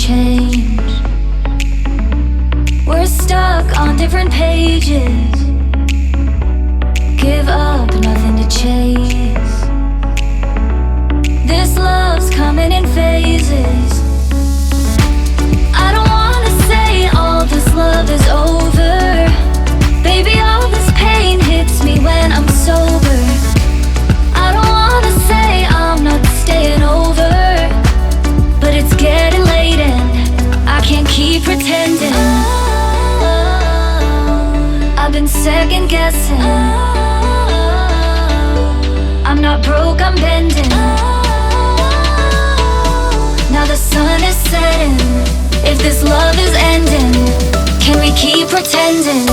change. We're stuck on different pages. Give up, nothing to chase. This love's coming in phases. I don't wanna say all this love is over. Baby, all this pain hits me when I'm sober. I don't wanna say I'm not staying over, but it's getting late and I can't keep pretending. I've been second guessing. I'm not broke, I'm bending. Now the sun is setting. If this love is ending, can we keep pretending?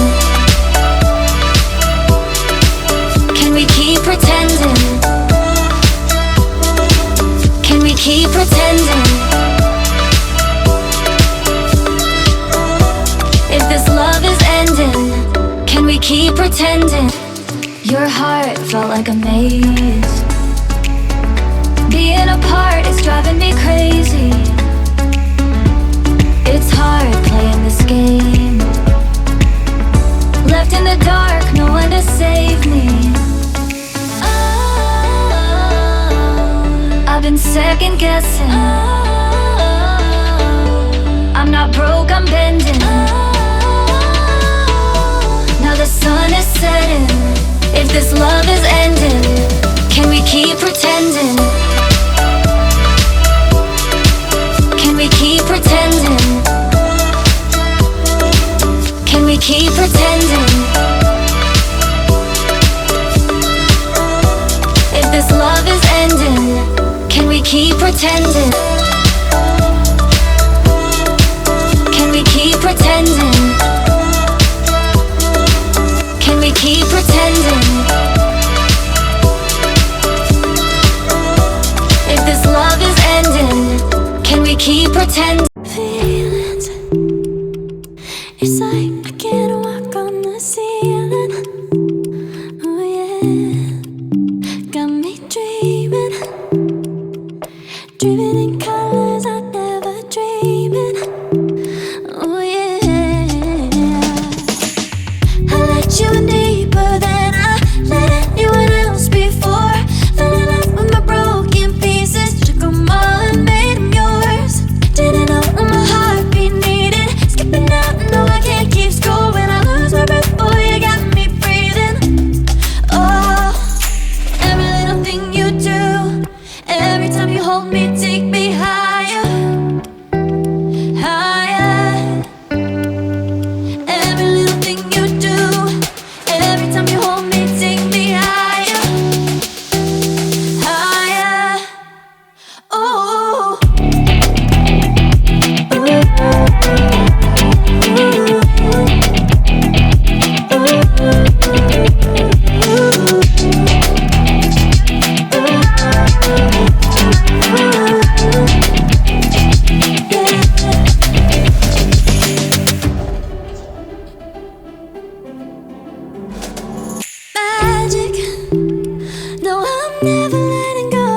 Can we keep pretending? Can we keep pretending? If this love is ending, can we keep pretending? Your heart felt like a maze. Being apart is driving me crazy. It's hard playing this game. Left in the dark, no one to save me. I've been second guessing. I'm not broke, I'm bending. Now the sun is setting. If this love is ending, can we keep pretending? Can we keep pretending? Can we keep pretending? If this love is ending, can we keep pretending? Can we keep pretending? Can we keep pretending? If this love is ending, can we keep pretending? Feelings, it's like I can't walk on the ceiling. Oh yeah, got me dreaming, dreaming in colors I never dreamed in. Oh yeah, I let you in deeper than I let anyone else before. Fell in love with my broken pieces, took them all and made them yours. Didn't know what my heartbeat needed. Skipping out, no I can't keep score. When I lose my breath, boy, you got me breathing. Oh, every little thing you do, every time you hold me, take me higher, higher. Every little thing you do, every time you hold me, take me higher, higher. Oh, magic. No, I'm never letting go.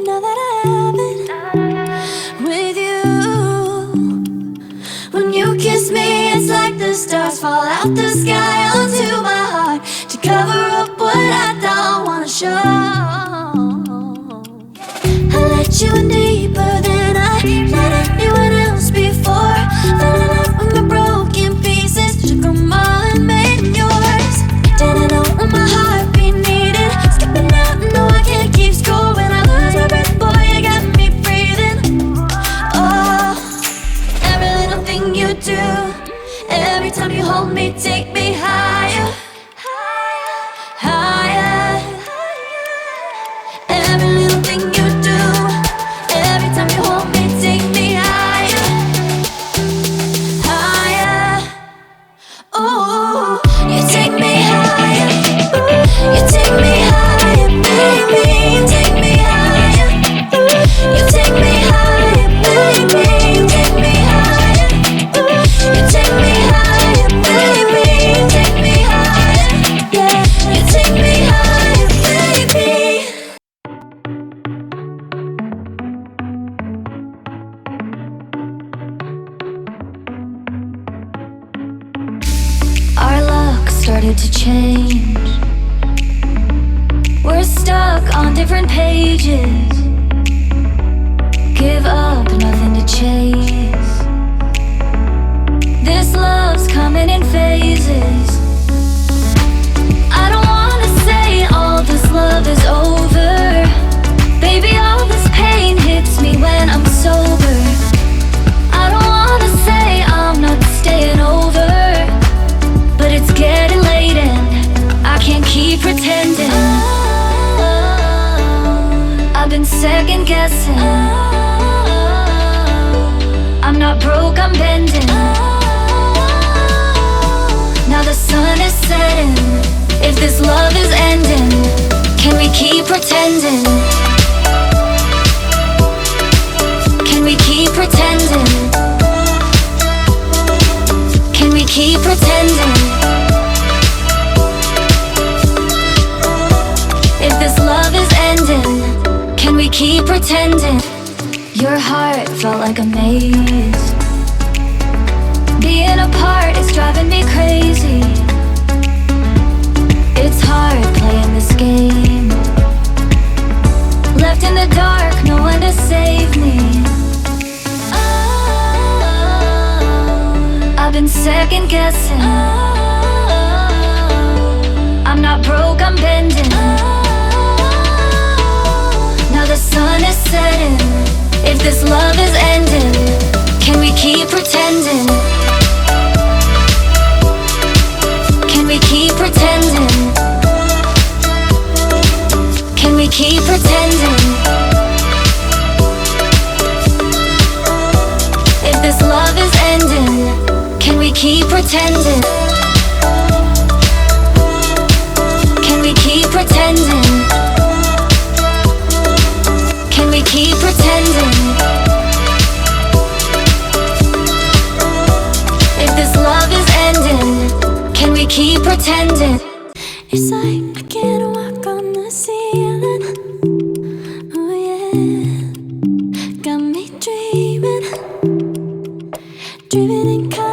Now that I have it with you. When you kiss me, it's like the stars fall out the sky onto my heart to cover up what I don't wanna show. I let you in deeper than I let anyone else before. Fell in love with my broken pieces, took them all and made them yours. Didn't know what my heartbeat needed. Skipping out, no I can't keep score. When I lose my breath, boy, you got me breathing. Oh, every little thing you do, every time you hold me, take me higher, higher. Every little thing you do, every time you hold me, take me higher, higher. Oh, you take me higher, you take me higher, baby, you take me higher, you take me higher, baby, you take me higher, you take me higher, baby. started to change. We're stuck on different pages. Give up, nothing to chase. This love's coming in phases. I don't wanna say all this love is over. Baby, all this pain hits me when I'm sober. I don't wanna say I'm not staying over, but it's getting late and I can't keep pretending. I've been second guessing. I'm not broke, I'm bending. Now the sun is setting. If this love is ending, can we keep pretending? Can we keep pretending? Can we keep pretending? If this love is ending, can we keep pretending? Your heart felt like a maze. Being apart is driving me crazy. It's hard playing this game. Left in the dark, no one to save me. I've been second guessing. I'm not broke, I'm bending. Now the sun is setting. If this love is ending, can we keep pretending? Can we keep pretending? Can we keep pretending? If this love is ending, can we keep pretending? Can we keep pretending? Can we keep pretending? If this love is ending, can we keep pretending? It's like I can't walk on the ceiling. Oh yeah, got me dreaming, dreaming in color.